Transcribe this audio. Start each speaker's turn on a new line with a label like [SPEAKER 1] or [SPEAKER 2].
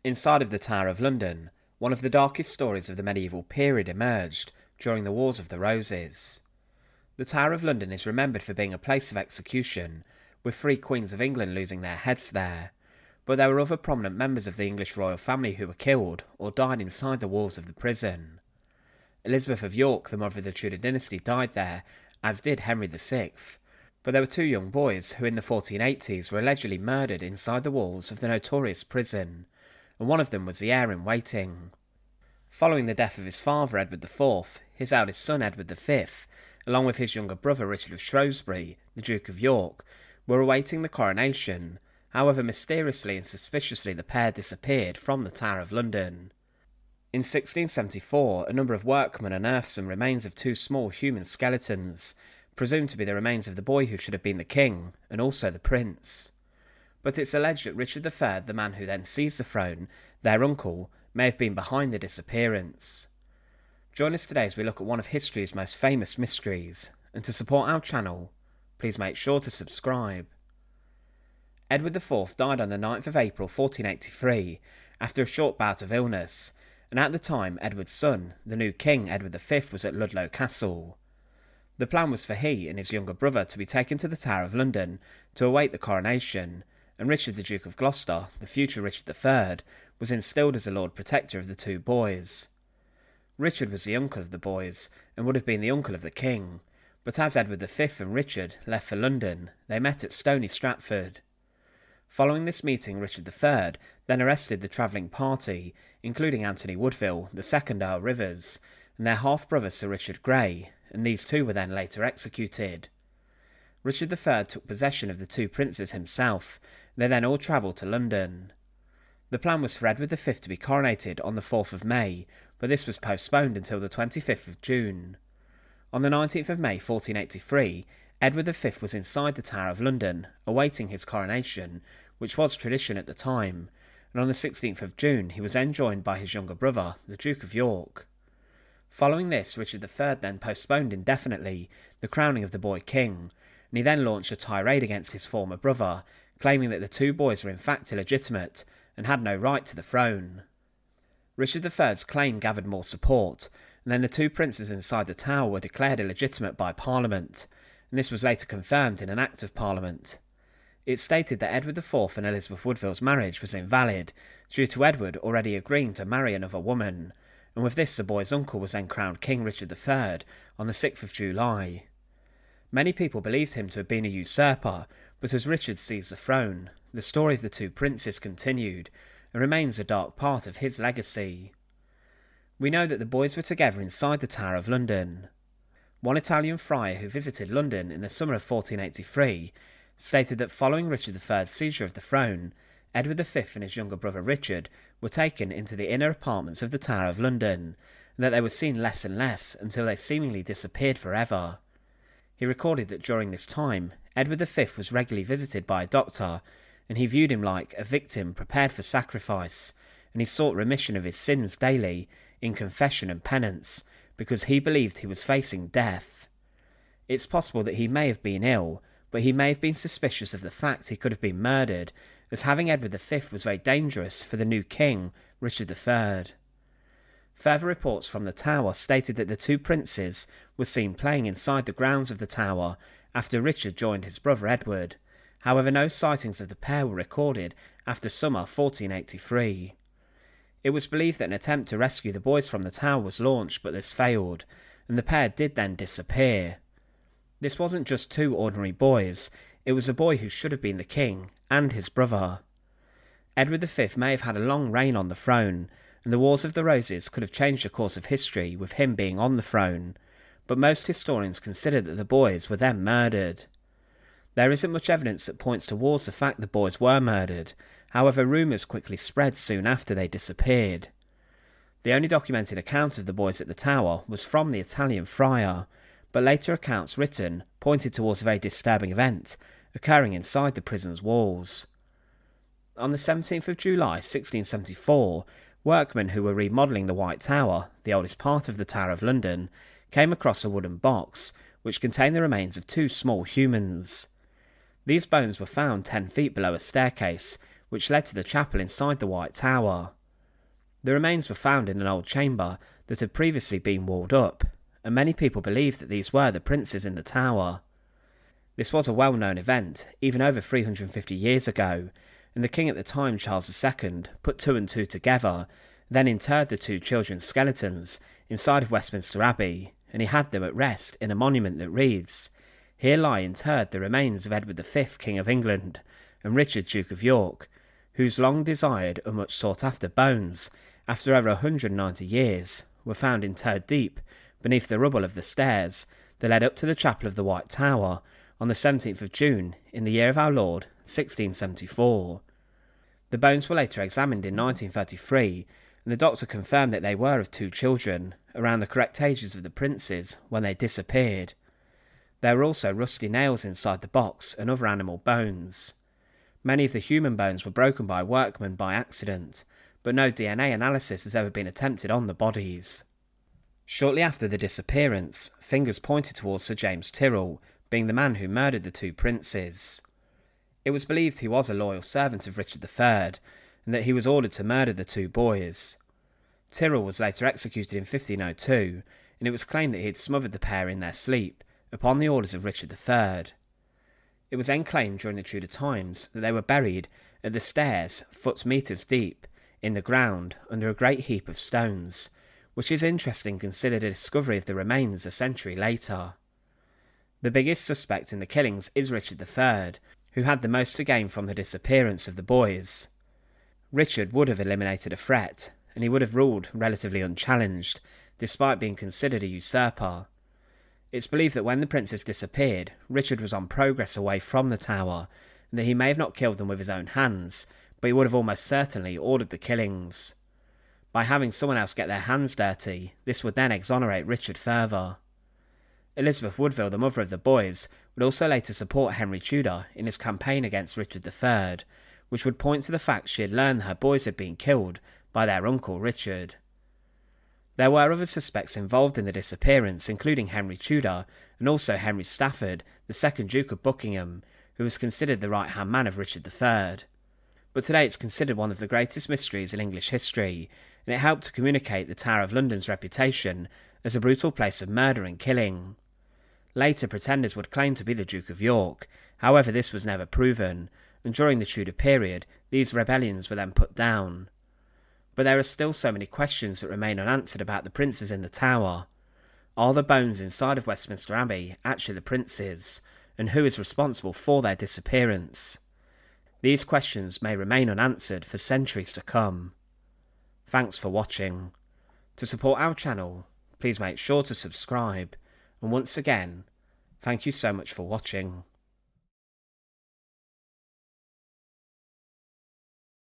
[SPEAKER 1] Inside of the Tower of London, one of the darkest stories of the medieval period emerged during the Wars of the Roses. The Tower of London is remembered for being a place of execution, with 3 Queens of England losing their heads there, but there were other prominent members of the English royal family who were killed or died inside the walls of the prison. Elizabeth of York, the mother of the Tudor dynasty, died there, as did Henry VI, but there were 2 young boys who in the 1480s were allegedly murdered inside the walls of the notorious prison, and one of them was the heir in waiting. Following the death of his father Edward IV, his eldest son Edward V, along with his younger brother Richard of Shrewsbury, the Duke of York, were awaiting the coronation. However, mysteriously and suspiciously the pair disappeared from the Tower of London. In 1674, a number of workmen unearthed some remains of 2 small human skeletons, presumed to be the remains of the boy who should have been the king, and also the prince. But it's alleged that Richard III, the man who then seized the throne, their uncle, may have been behind the disappearance. Join us today as we look at one of history's most famous mysteries, and to support our channel, please make sure to subscribe. Edward IV died on the 9th of April 1483, after a short bout of illness, and at the time Edward's son, the new king Edward V, was at Ludlow Castle. The plan was for he and his younger brother to be taken to the Tower of London to await the coronation, and Richard the Duke of Gloucester, the future Richard III, was instilled as the Lord Protector of the 2 boys. Richard was the uncle of the boys, and would have been the uncle of the king, but as Edward V and Richard left for London, they met at Stony Stratford. Following this meeting, Richard III then arrested the travelling party, including Anthony Woodville, the 2nd Earl Rivers, and their half-brother Sir Richard Grey, and these 2 were then later executed. Richard III took possession of the 2 princes himself, and they then all travelled to London. The plan was for Edward V to be coronated on the 4th of May, but this was postponed until the 25th of June. On the 19th of May 1483, Edward V was inside the Tower of London, awaiting his coronation, which was tradition at the time, and on the 16th of June he was then joined by his younger brother, the Duke of York. Following this, Richard III then postponed indefinitely the crowning of the boy king, and he then launched a tirade against his former brother, claiming that the 2 boys were in fact illegitimate and had no right to the throne. Richard III's claim gathered more support, and then the 2 princes inside the tower were declared illegitimate by Parliament, and this was later confirmed in an Act of Parliament. It stated that Edward IV and Elizabeth Woodville's marriage was invalid, due to Edward already agreeing to marry another woman, and with this the boy's uncle was then crowned King Richard III on the 6th of July. Many people believed him to have been a usurper, but as Richard seized the throne, the story of the 2 princes continued, and remains a dark part of his legacy. We know that the boys were together inside the Tower of London. One Italian friar who visited London in the summer of 1483 stated that following Richard III's seizure of the throne, Edward V and his younger brother Richard were taken into the inner apartments of the Tower of London, and that they were seen less and less until they seemingly disappeared forever. He recorded that during this time, Edward V was regularly visited by a doctor, and he viewed him like a victim prepared for sacrifice, and he sought remission of his sins daily in confession and penance, because he believed he was facing death. It's possible that he may have been ill, but he may have been suspicious of the fact he could have been murdered, as having Edward V was very dangerous for the new king, Richard III. Further reports from the tower stated that the 2 princes were seen playing inside the grounds of the tower after Richard joined his brother Edward. However, no sightings of the pair were recorded after summer 1483. It was believed that an attempt to rescue the boys from the tower was launched, but this failed, and the pair did then disappear. This wasn't just 2 ordinary boys, it was a boy who should have been the king, and his brother. Edward V may have had a long reign on the throne, and the Wars of the Roses could have changed the course of history with him being on the throne, but most historians consider that the boys were then murdered. There isn't much evidence that points towards the fact the boys were murdered, however rumours quickly spread soon after they disappeared. The only documented account of the boys at the tower was from the Italian friar, but later accounts written pointed towards a very disturbing event occurring inside the prison's walls. On the 17th of July 1674, workmen who were remodelling the White Tower, the oldest part of the Tower of London, came across a wooden box which contained the remains of 2 small humans. These bones were found 10 feet below a staircase, which led to the chapel inside the White Tower. The remains were found in an old chamber that had previously been walled up, and many people believe that these were the princes in the tower. This was a well-known event, even over 350 years ago, and the king at the time, Charles II, put two and two together, then interred the two children's skeletons inside of Westminster Abbey, and he had them at rest in a monument that reads, "Here lie interred the remains of Edward V, King of England, and Richard, Duke of York, whose long-desired and much sought-after bones, after over 190 years, were found interred deep beneath the rubble of the stairs that led up to the chapel of the White Tower on the 17th of June in the year of our Lord, 1674. The bones were later examined in 1933, and the doctor confirmed that they were of two children, around the correct ages of the princes when they disappeared. There were also rusty nails inside the box and other animal bones. Many of the human bones were broken by workmen by accident, but no DNA analysis has ever been attempted on the bodies. Shortly after the disappearance, fingers pointed towards Sir James Tyrrell being the man who murdered the two princes. It was believed he was a loyal servant of Richard III, and that he was ordered to murder the two boys. Tyrrell was later executed in 1502, and it was claimed that he had smothered the pair in their sleep, upon the orders of Richard III. It was then claimed during the Tudor times that they were buried at the stairs, foot-metres deep, in the ground, under a great heap of stones, which is interesting considering the discovery of the remains a century later. The biggest suspect in the killings is Richard III, who had the most to gain from the disappearance of the boys. Richard would have eliminated a threat, and he would have ruled relatively unchallenged, despite being considered a usurper. It's believed that when the princes disappeared, Richard was on progress away from the tower, and that he may have not killed them with his own hands, but he would have almost certainly ordered the killings. By having someone else get their hands dirty, this would then exonerate Richard further. Elizabeth Woodville, the mother of the boys, would also later support Henry Tudor in his campaign against Richard III, which would point to the fact she had learned her boys had been killed by their uncle Richard. There were other suspects involved in the disappearance, including Henry Tudor and also Henry Stafford, the second Duke of Buckingham, who was considered the right-hand man of Richard III. But today it's considered one of the greatest mysteries in English history, and it helped to communicate the Tower of London's reputation as a brutal place of murder and killing. Later pretenders would claim to be the Duke of York, however this was never proven, and during the Tudor period these rebellions were then put down. But there are still so many questions that remain unanswered about the princes in the tower. Are the bones inside of Westminster Abbey actually the princes, and who is responsible for their disappearance? These questions may remain unanswered for centuries to come. Thanks for watching. To support our channel, please make sure to subscribe, and once again, thank you so much for watching.